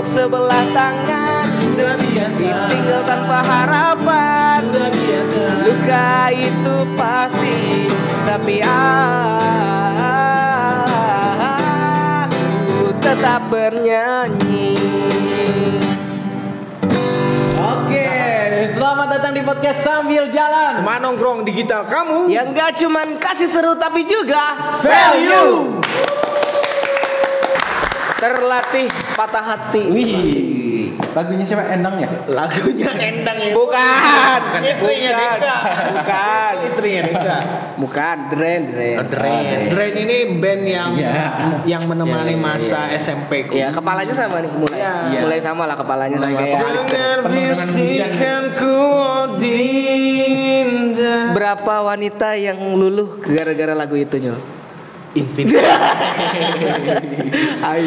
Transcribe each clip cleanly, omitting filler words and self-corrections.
bertepuk sebelah tangan. Sudah biasa. Ditinggal tanpa harapan. Sudah biasa. Luka itu pasti, tapi aku tetap bernyanyi. Oke, selamat datang di podcast Sambil Jalan. Teman nongkrong digital kamu Yang gak cuman kasih seru tapi juga Value. terlatih patah hati. Wih, lagunya siapa? Endang ya? lagunya Endang ya. Bukan. Istrinya Deka. Bukan. Istrinya Deka. Bukan. Dren. Dren ini band yang Ya. menemani masa SMP ku. Ya, kepalanya sama nih mulai. Iya. Mulai sama lah kepalanya sama Mulai kayak kayak Alistair. Dengar Penuh dengan bisikanku dinda. Berapa wanita yang luluh gara-gara lagu itu, Nyul? Infinite.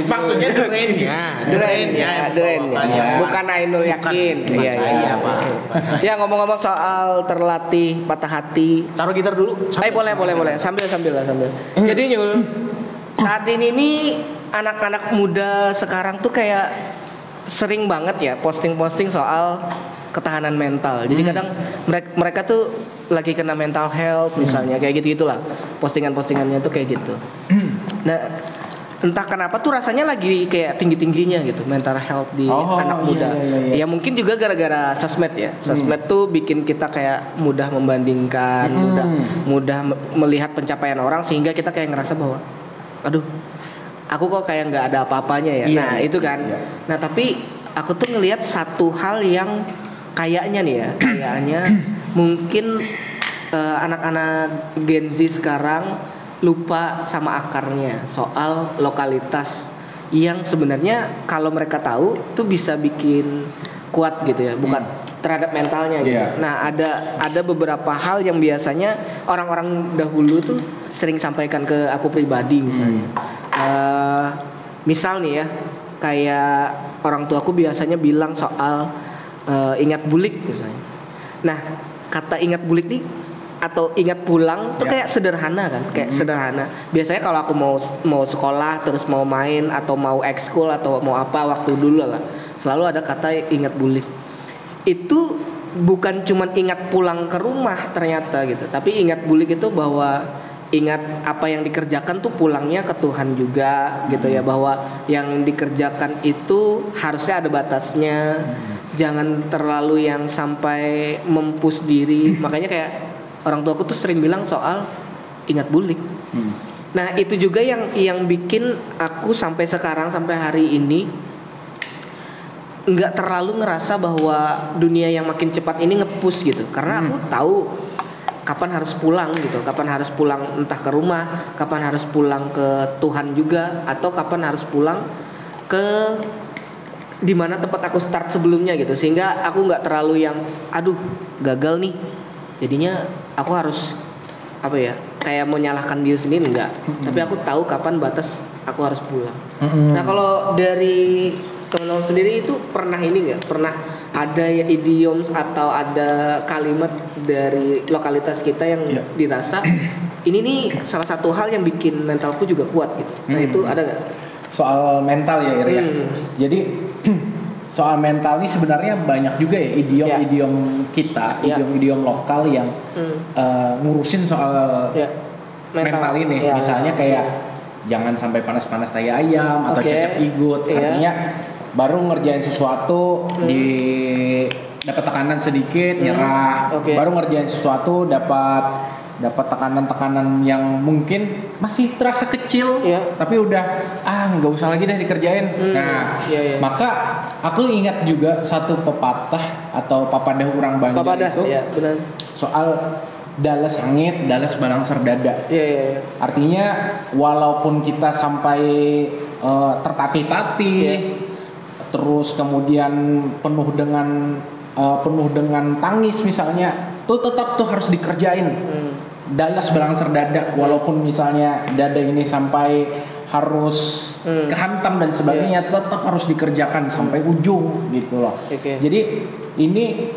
Maksudnya Drennya. Bukan Ainul Yakin. Bukan saya, Pak. Ya, ngomong-ngomong soal terlatih patah hati. Taruh gitar dulu. Boleh. Sambil. Jadi Nyul, saat ini nih anak-anak muda sekarang tuh kayak sering banget ya posting-posting soal ketahanan mental. Jadi kadang mereka tuh lagi kena mental health misalnya kayak gitu-gitulah. Postingan-postingannya tuh kayak gitu. Nah, entah kenapa tuh rasanya lagi kayak tinggi-tingginya gitu mental health di anak muda. Iya. Ya mungkin juga gara-gara sosmed ya. Sosmed tuh bikin kita kayak mudah membandingkan, mudah melihat pencapaian orang sehingga kita kayak ngerasa bahwa aduh, aku kok kayak nggak ada apa-apanya ya. Iya, Nah, itu kan. iya. Nah, tapi aku tuh ngelihat satu hal yang kayaknya nih ya, mungkin anak-anak Gen Z sekarang lupa sama akarnya soal lokalitas yang sebenarnya kalau mereka tahu tuh bisa bikin kuat gitu ya, bukan terhadap mentalnya gitu. Iya. Nah, ada beberapa hal yang biasanya orang-orang dahulu tuh sering sampaikan ke aku pribadi misalnya. Misal nih ya, kayak orang tuaku biasanya bilang soal ingat bulik misalnya. Nah, kata ingat bulik nih atau ingat pulang tuh kayak sederhana kan, kayak sederhana. Biasanya kalau aku mau sekolah terus mau main atau mau ekskul atau mau apa waktu dulu lah, selalu ada kata ingat bulik. Itu bukan cuman ingat pulang ke rumah ternyata gitu, tapi ingat bulik itu bahwa ingat apa yang dikerjakan tuh pulangnya ke Tuhan juga gitu ya, bahwa yang dikerjakan itu harusnya ada batasnya. Jangan terlalu yang sampai mempus diri. Makanya kayak orang tua aku tuh sering bilang soal ingat bulik. Nah, itu juga yang bikin aku sampai sekarang, sampai hari ini nggak terlalu ngerasa bahwa dunia yang makin cepat ini nge-push gitu. Karena aku tahu kapan harus pulang gitu, kapan harus pulang entah ke rumah, kapan harus pulang ke Tuhan juga, atau kapan harus pulang ke dimana tempat aku start sebelumnya gitu. Sehingga aku nggak terlalu yang aduh gagal nih, jadinya aku harus apa ya, kayak mau nyalahkan diri sendiri, enggak. Tapi aku tahu kapan batas aku harus pulang. Nah, kalau dari teman-teman sendiri itu pernah ini nggak, pernah ada ya idiom atau ada kalimat dari lokalitas kita yang dirasa ini nih salah satu hal yang bikin mentalku juga kuat gitu. Nah, itu ada nggak? Soal mental ya, Ir ya. Jadi soal mental ini sebenarnya banyak juga ya idiom-idiom kita, idiom-idiom lokal yang ngurusin soal mental ini. Misalnya kayak jangan sampai panas-panas tai ayam atau cecep igut. Artinya baru ngerjain sesuatu dapat tekanan sedikit nyerah. Baru ngerjain sesuatu dapat tekanan-tekanan yang mungkin masih terasa kecil, tapi udah nggak usah lagi deh dikerjain. Maka aku ingat juga satu pepatah atau papadah urang Banjar itu benar. soal dalas angit, dalas balang serdada. Artinya walaupun kita sampai tertatih-tatih, terus kemudian penuh dengan tangis misalnya, tuh tetap tuh harus dikerjain. Dalas balang serdada, walaupun misalnya dada ini sampai harus kehantam dan sebagainya, tetap harus dikerjakan sampai ujung gitu loh. Jadi ini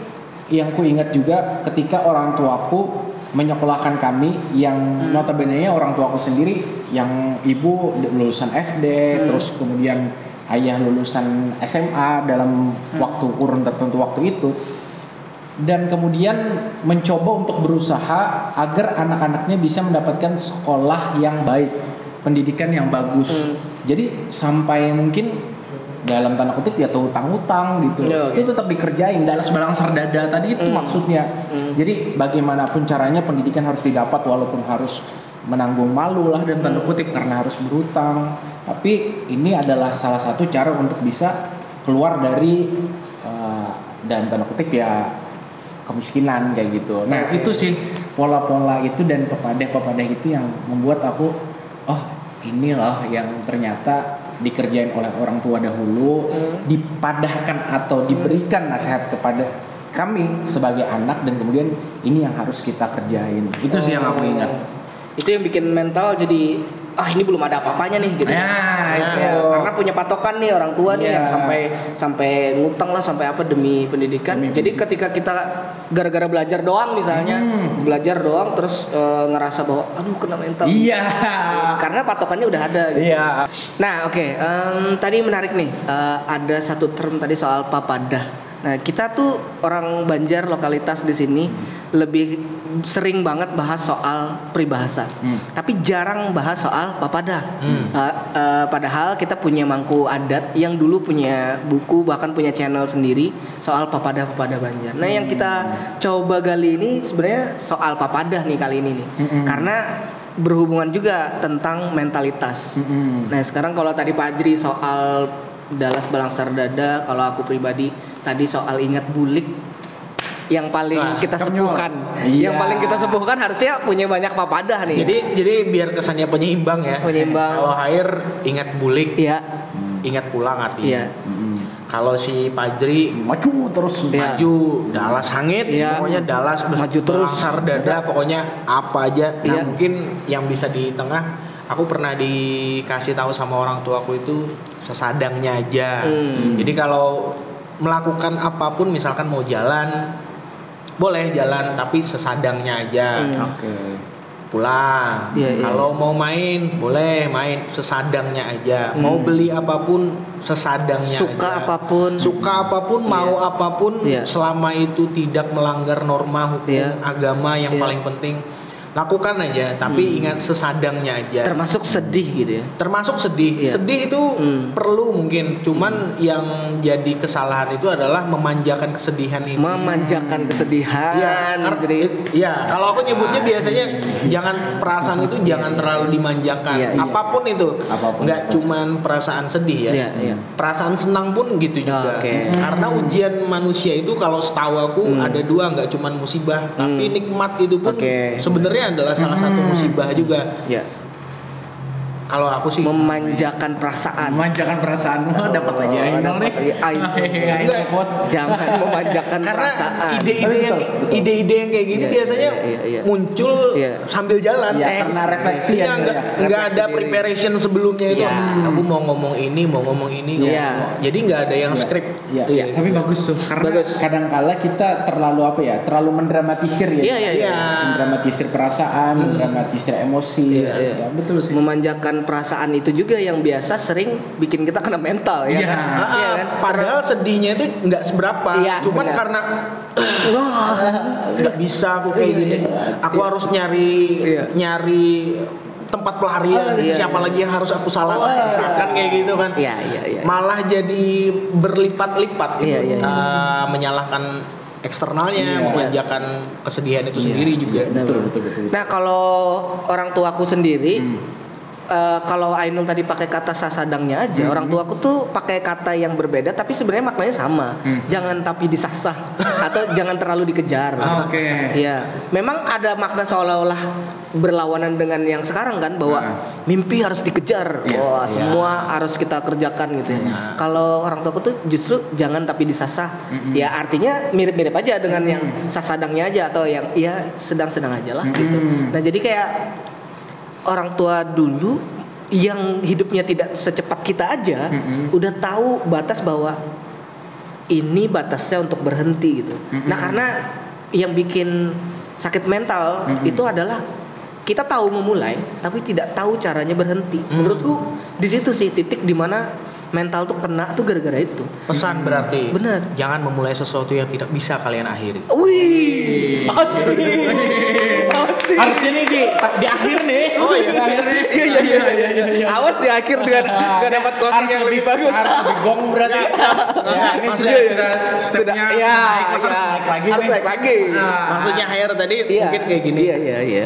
yang ku ingat juga ketika orang tuaku menyekolahkan kami, yang notabene-nya orang tuaku sendiri yang ibu lulusan SD, terus kemudian ayah lulusan SMA dalam waktu kurun tertentu waktu itu, dan kemudian mencoba untuk berusaha agar anak-anaknya bisa mendapatkan sekolah yang baik, pendidikan yang bagus. Jadi sampai mungkin dalam tanda kutip ya tuh utang-utang gitu, itu tetap dikerjain. Dalas balang sardada tadi itu maksudnya. Jadi bagaimanapun caranya pendidikan harus didapat walaupun harus menanggung malu lah dan tanda kutip karena harus berutang. Tapi ini adalah salah satu cara untuk bisa keluar dari dalam tanda kutip ya kemiskinan kayak gitu. Nah itu sih pola-pola itu dan pepadah itu yang membuat aku inilah yang ternyata dikerjain oleh orang tua dahulu, dipadahkan atau diberikan nasihat kepada kami sebagai anak, dan kemudian ini yang harus kita kerjain. Itu sih yang aku ingat. Itu yang bikin mental jadi ini belum ada apa-apanya nih gitu. Karena punya patokan nih orang tua nih yang sampai ngutang lah sampai apa demi pendidikan. Jadi ketika kita gara-gara belajar doang misalnya, belajar doang terus ngerasa bahwa kena mental. Iya. Karena patokannya udah ada gitu. Iya. Nah, tadi menarik nih. Ada satu term tadi soal papadah. Nah, kita tuh orang Banjar lokalitas di sini lebih sering banget bahas soal peribahasa, tapi jarang bahas soal papadah. Padahal kita punya mangku adat yang dulu punya buku, bahkan punya channel sendiri soal papadah Banjar. Nah, yang kita coba gali ini sebenarnya soal papadah nih kali ini nih, karena berhubungan juga tentang mentalitas. Nah, sekarang kalau tadi Pak Ajri soal dalas balang sardada, kalau aku pribadi tadi soal ingat bulik yang paling kita sepuhkan. Yang paling kita sepuhkan harusnya punya banyak papadah nih. Jadi biar kesannya penyeimbang ya. Kalau air ingat bulik, ingat pulang artinya. Kalau si Pajri maju terus, maju dalas hangit, pokoknya dalas maju terus sardada, pokoknya apa aja. Nah, mungkin yang bisa di tengah, aku pernah dikasih tahu sama orang tuaku itu sesadangnya aja. Jadi kalau melakukan apapun, misalkan mau jalan, boleh jalan tapi sesadangnya aja. Pulang. Kalau mau main, boleh main sesadangnya aja. Mau beli apapun sesadangnya suka aja. Suka apapun, mau apapun, selama itu tidak melanggar norma hukum agama yang paling penting, lakukan aja, tapi ingat sesadangnya aja. Termasuk sedih gitu ya. Termasuk sedih. Sedih itu perlu mungkin, cuman yang jadi kesalahan itu adalah memanjakan kesedihan ini. Memanjakan kesedihan. Kalau aku nyebutnya biasanya jangan perasaan itu jangan terlalu dimanjakan. Apapun itu. Enggak cuman perasaan sedih ya. Perasaan senang pun gitu juga. Karena ujian manusia itu kalau setahu aku ada dua, enggak cuman musibah, tapi nikmat itu pun sebenarnya adalah salah satu musibah juga. Kalau aku sih memanjakan perasaan. Dapat aja Jangan memanjakan perasaan. Ide-ide yang kayak gini biasanya muncul sambil jalan. Karena refleksi nggak ada preparation sebelumnya itu. Aku mau ngomong ini. Jadi nggak ada yang skrip. Tapi bagus tuh. Karena kadang-kala kita terlalu mendramatisir mendramatisir perasaan, mendramatisir emosi. Betul sih. Memanjakan perasaan itu juga yang biasa sering bikin kita kena mental ya. Kan? Padahal sedihnya itu nggak seberapa, cuman karena nggak bisa aku kayak gini. Aku harus nyari tempat pelarian. Siapa lagi yang harus aku salahkan? Misalkan kayak gitu kan. Malah jadi berlipat-lipat menyalahkan eksternalnya, memanjakan kesedihan itu sendiri juga. Betul. Nah, kalau orang tuaku sendiri, kalau Ainul tadi pakai kata sasadangnya aja, orang tuaku tuh pakai kata yang berbeda tapi sebenarnya maknanya sama. Jangan tapi disasah atau jangan terlalu dikejar. Memang ada makna seolah-olah berlawanan dengan yang sekarang kan, bahwa mimpi harus dikejar. Semua harus kita kerjakan gitu ya. Kalau orang tuaku tuh justru jangan tapi disasah. Ya artinya mirip-mirip aja dengan yang sasadangnya aja, atau yang sedang-sedang aja lah gitu. Nah, jadi kayak orang tua dulu yang hidupnya tidak secepat kita aja, udah tahu batas bahwa ini batasnya untuk berhenti gitu. Nah, karena yang bikin sakit mental itu adalah kita tahu memulai tapi tidak tahu caranya berhenti. Menurutku di situ sih titik dimana mental tuh kena tuh gara-gara itu. Pesan berarti. Bener. Jangan memulai sesuatu yang tidak bisa kalian akhiri. Wih, asik. Harusnya nih di akhir nih. Oh iya, di akhir nih. Iya. Awas di akhir dengan gak dapat closing yang lebih bagus. Harus lebih gong berarti. Ini sudah harus naik lagi. Maksudnya Hair tadi mungkin kayak gini. Iya.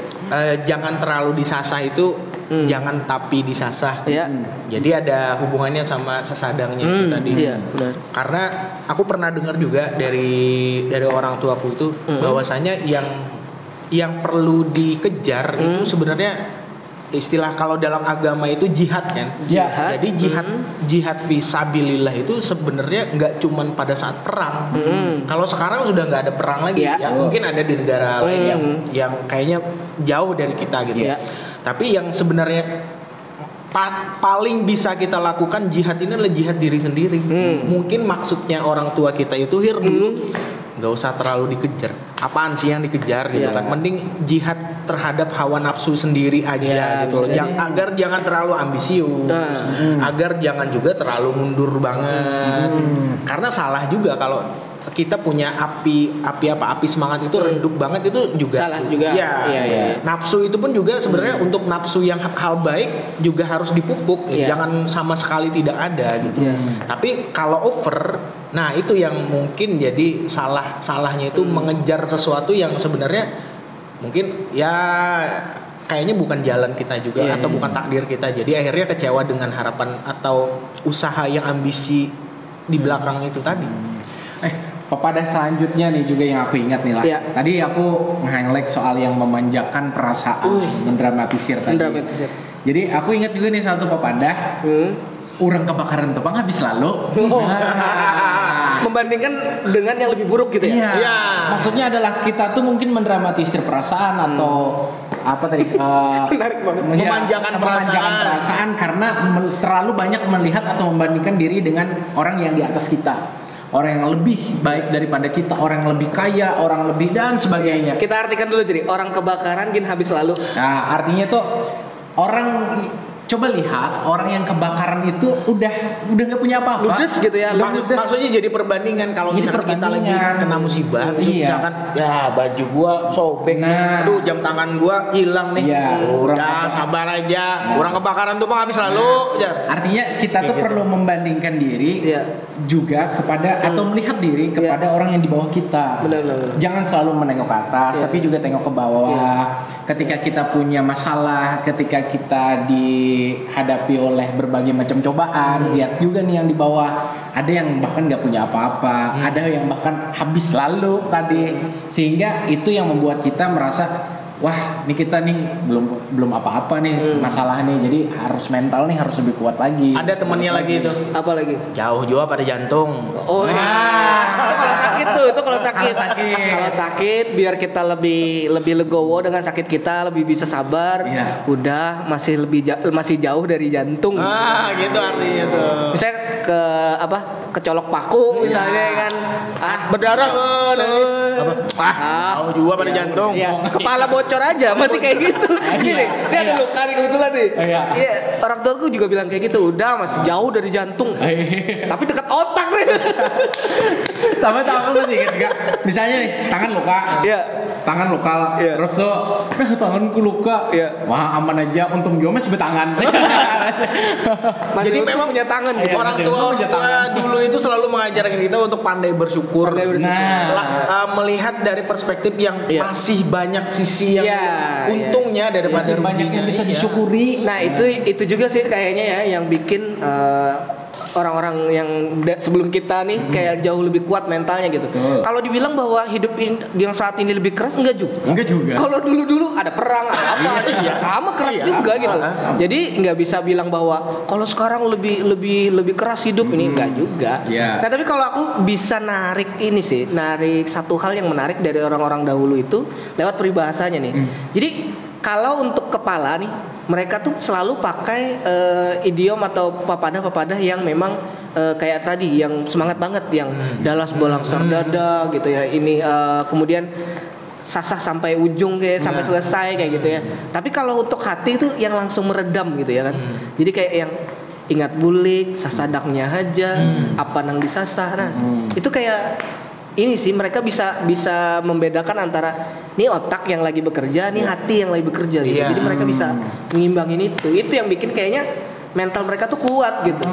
Jangan terlalu disasah itu, jangan tapi disasah. Iya. Jadi ada hubungannya sama sesadangnya itu tadi. Iya, benar. Karena aku pernah dengar juga dari orang tuaku itu bahwasanya yang perlu dikejar itu sebenarnya istilah kalau dalam agama itu jihad kan. Jihad. Jadi jihad fisabilillah itu sebenarnya nggak cuman pada saat perang. Kalau sekarang sudah nggak ada perang lagi. Ya mungkin ada di negara lain yang kayaknya jauh dari kita gitu. Tapi yang sebenarnya paling bisa kita lakukan jihad ini adalah jihad diri sendiri. Mungkin maksudnya orang tua kita itu dulu nggak usah terlalu dikejar. Apaan sih yang dikejar gitu kan? Mending jihad terhadap hawa nafsu sendiri aja gitu. Agar jangan terlalu ambisius, agar jangan juga terlalu mundur banget. Karena salah juga kalau kita punya api semangat itu redup banget, itu juga salah juga. Iya. Nafsu itu pun juga sebenarnya untuk nafsu yang hal baik juga harus dipupuk. Jangan sama sekali tidak ada gitu. Tapi kalau over, nah itu yang mungkin jadi salahnya itu mengejar sesuatu yang sebenarnya mungkin ya kayaknya bukan jalan kita juga atau bukan takdir kita. Jadi akhirnya kecewa dengan harapan atau usaha yang ambisi di belakang itu tadi. Pepadah selanjutnya nih juga yang aku ingat nih lah. Tadi aku nge-highlight soal yang memanjakan perasaan, mendramatisir tadi. Jadi aku ingat juga nih satu pepadah. Urang kebakaran tepang habis lalu. Membandingkan dengan yang lebih buruk gitu ya. Iya. Maksudnya adalah kita tuh mungkin mendramatisir perasaan atau apa tadi memanjakan perasaan karena terlalu banyak melihat atau membandingkan diri dengan orang yang di atas kita. Orang yang lebih baik daripada kita, orang yang lebih kaya, orang lebih dan sebagainya. Kita artikan dulu jadi orang kebakaran gin habis lalu. Nah, artinya tuh orang coba lihat orang yang kebakaran itu udah nggak punya apa-apa. Ludes gitu ya. Maksudnya jadi perbandingan kalau misalkan kita lagi kena musibah, misalkan ya baju gua sobek, aduh jam tangan gua hilang nih. Udah sabar aja. Orang kebakaran tuh habis lalu. Artinya kita tuh perlu membandingkan diri juga kepada atau melihat diri kepada orang yang di bawah kita. Benar. Jangan selalu menengok ke atas, tapi juga tengok ke bawah. Ketika kita punya masalah, ketika kita dihadapi oleh berbagai macam cobaan, lihat juga nih yang di bawah. Ada yang bahkan nggak punya apa-apa, ada yang bahkan habis lalu tadi, sehingga itu yang membuat kita merasa wah, ini kita nih belum apa-apa nih masalah nih, jadi harus mental nih harus lebih kuat lagi. Ada temennya lagi itu. Apa lagi? Jauh juga pada jantung. Oh iya. Kalau sakit tuh, itu kalau sakit. Kalau sakit biar kita lebih legowo dengan sakit kita, lebih bisa sabar. Udah masih jauh dari jantung. Gitu artinya tuh. Misalnya kecolok paku misalnya kan. Berdarah jauh juga pada jantung. Kepala bocor aja masih kayak gitu. Gini, dia ada luka nih kebetulan nih. Iya, orang tuaku juga bilang kayak gitu. Udah masih jauh dari jantung. Tapi dekat otak nih. Sama aku masih ingat enggak? Misalnya nih, tangan luka. Tangan luka. Terus tuh, tanganku luka. Wah, aman aja, untung juga masih bertangan. Jadi memang punya tangan gitu. Orang tua dulu itu selalu mengajarkan kita untuk pandai bersyukur. Melihat dari perspektif yang masih banyak sisi yang untungnya daripada banyak yang bisa disyukuri. Nah, itu juga sih kayaknya ya yang bikin orang-orang yang sebelum kita nih kayak jauh lebih kuat mentalnya gitu. Kalau dibilang bahwa hidup yang saat ini lebih keras, enggak juga. Kalau dulu ada perang ada apa sama keras juga gitu. Jadi nggak bisa bilang bahwa kalau sekarang lebih keras hidup ini, enggak juga. Nah, tapi kalau aku bisa narik satu hal yang menarik dari orang-orang dahulu itu lewat peribahasanya nih. Jadi kalau untuk kepala nih, mereka tuh selalu pakai idiom atau papadah yang memang kayak tadi yang semangat banget, yang dalas bolang serdada gitu ya. Ini kemudian sasah sampai ujung sampai selesai kayak gitu ya. Tapi kalau untuk hati itu yang langsung meredam gitu ya kan. Jadi kayak yang ingat bulik, sasadaknya aja, apa nang disasah. Nah, itu kayak ini sih mereka bisa membedakan antara nih otak yang lagi bekerja, nih hati yang lagi bekerja gitu. Jadi mereka bisa mengimbangin itu. Itu yang bikin kayaknya mental mereka tuh kuat gitu.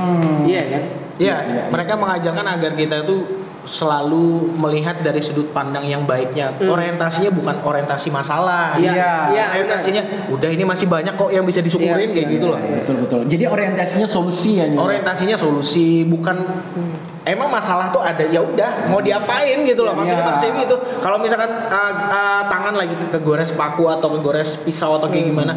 Iya kan? Iya, mereka mengajarkan agar kita tuh selalu melihat dari sudut pandang yang baiknya. Orientasinya bukan orientasi masalah. Iya, orientasinya udah ini masih banyak kok yang bisa disyukurin kayak gitu loh. Betul. Jadi orientasinya solusi ya. Orientasinya solusi, bukan emang masalah tuh ada, ya udah mau diapain gitu loh. Maksudnya gitu. Kalau misalkan tangan lagi kegores paku atau kegores pisau atau kayak gimana,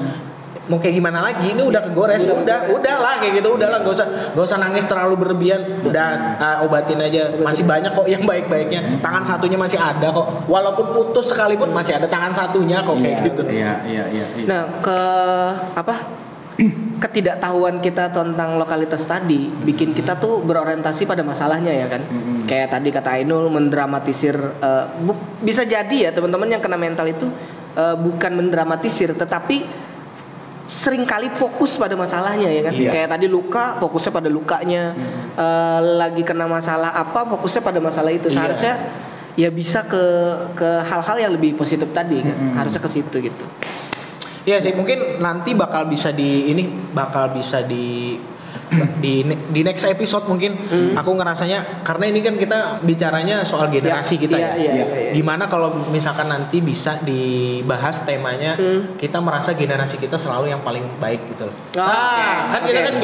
mau kayak gimana lagi, ini udah kegores, udahlah kayak gitu, udahlah, gak usah nangis terlalu berlebihan, udah obatin aja, masih banyak kok yang baik-baiknya, tangan satunya masih ada kok, walaupun putus sekalipun masih ada tangan satunya kok kayak gitu. Iya. Nah, ketidaktahuan kita tentang lokalitas tadi bikin kita tuh berorientasi pada masalahnya ya kan. Kayak tadi kata Ainul mendramatisir, bisa jadi ya teman-teman yang kena mental itu bukan mendramatisir tetapi sering kali fokus pada masalahnya ya kan. Kayak tadi luka, fokusnya pada lukanya. Lagi kena masalah apa, fokusnya pada masalah itu. Seharusnya ya bisa ke hal-hal yang lebih positif tadi kan. Harusnya ke situ gitu. Iya sih, mungkin nanti bakal bisa di next episode mungkin aku ngerasanya, karena ini kan kita bicaranya soal generasi kita ya. Gimana kalau misalkan nanti bisa dibahas temanya kita merasa generasi kita selalu yang paling baik gitu loh. Kan kita kan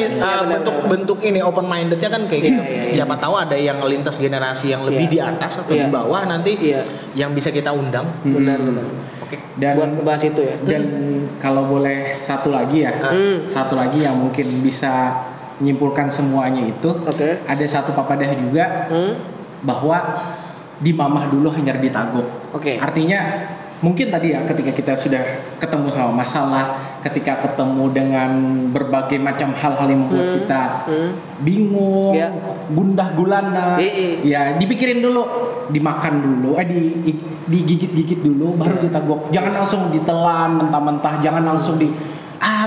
bentuk ini open mindednya kan kayak gitu. Siapa tahu ada yang lintas generasi yang lebih di atas atau di bawah nanti yang bisa kita undang. Benar. Dan buat ngebahas itu ya. Dan kalau boleh satu lagi yang mungkin bisa menyimpulkan semuanya itu, ada satu papadah juga bahwa di mamah dulu hanya ditaguk. Artinya mungkin tadi ya ketika kita sudah ketemu sama masalah, ketika ketemu dengan berbagai macam hal-hal yang membuat kita bingung, gundah gulana, ya dipikirin dulu, dimakan dulu, digigit-gigit dulu, baru ditaguk. Jangan langsung ditelan mentah-mentah, jangan langsung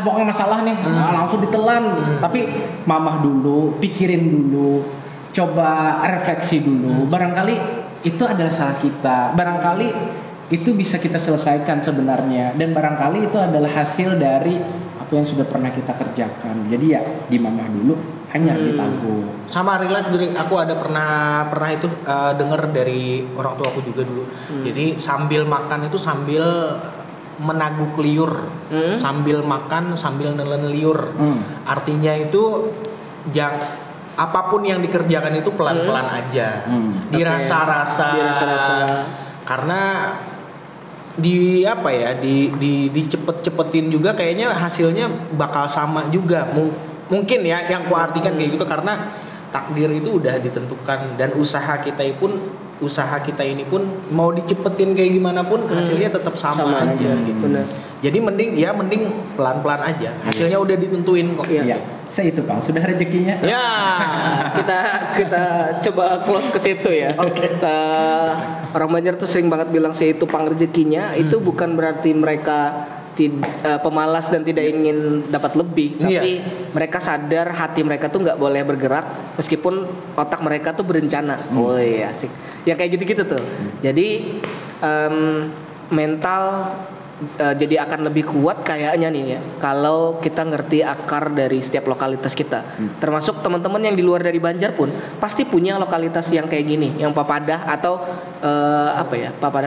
pokoknya masalah nih, langsung ditelan. Tapi mamah dulu, pikirin dulu, coba refleksi dulu. Barangkali itu adalah salah kita. Barangkali itu bisa kita selesaikan sebenarnya. Dan barangkali itu adalah hasil dari apa yang sudah pernah kita kerjakan. Jadi ya di mamah dulu, hanya ditangguh. Sama relate dari aku ada pernah itu dengar dari orang tua aku juga dulu. Jadi sambil makan itu sambil menaguk liur, sambil makan sambil nelen liur. Artinya itu apapun yang dikerjakan itu pelan-pelan aja, dirasa-rasa. Karena dicepet-cepetin juga kayaknya hasilnya bakal sama juga. Mungkin ya yang ku artikan kayak gitu, karena takdir itu udah ditentukan dan usaha kita ini pun mau dicepetin kayak gimana pun hasilnya tetap sama aja gitu. Bener. Jadi mending pelan-pelan aja. Hasilnya udah ditentuin kok. Iya. Saya itu Bang, sudah rezekinya. Ya, kita coba close ke situ ya. Orang Banjar tuh sering banget bilang saya itu pang rezekinya. Itu bukan berarti mereka pemalas dan tidak ingin dapat lebih, tapi mereka sadar hati mereka tuh nggak boleh bergerak meskipun otak mereka tuh berencana. Oh iya, asik. Yang kayak gitu-gitu tuh. Jadi mental jadi akan lebih kuat kayaknya nih ya kalau kita ngerti akar dari setiap lokalitas kita. Termasuk teman-teman yang di luar dari Banjar pun pasti punya lokalitas yang kayak gini, yang papadah atau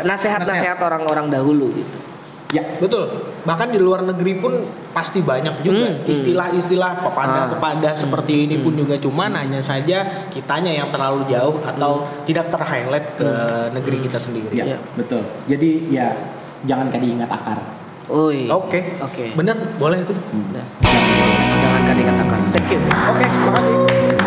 nasihat-nasihat orang-orang dahulu gitu. Ya betul. Bahkan di luar negeri pun pasti banyak juga istilah-istilah pepada seperti ini pun juga, cuman hanya saja kitanya yang terlalu jauh atau tidak ter-highlight ke negeri kita sendiri. Ya, betul. Jadi ya jangan diingat akar. Oke. Bener, boleh itu. Jangan ingat akar. Thank you. Oke, makasih.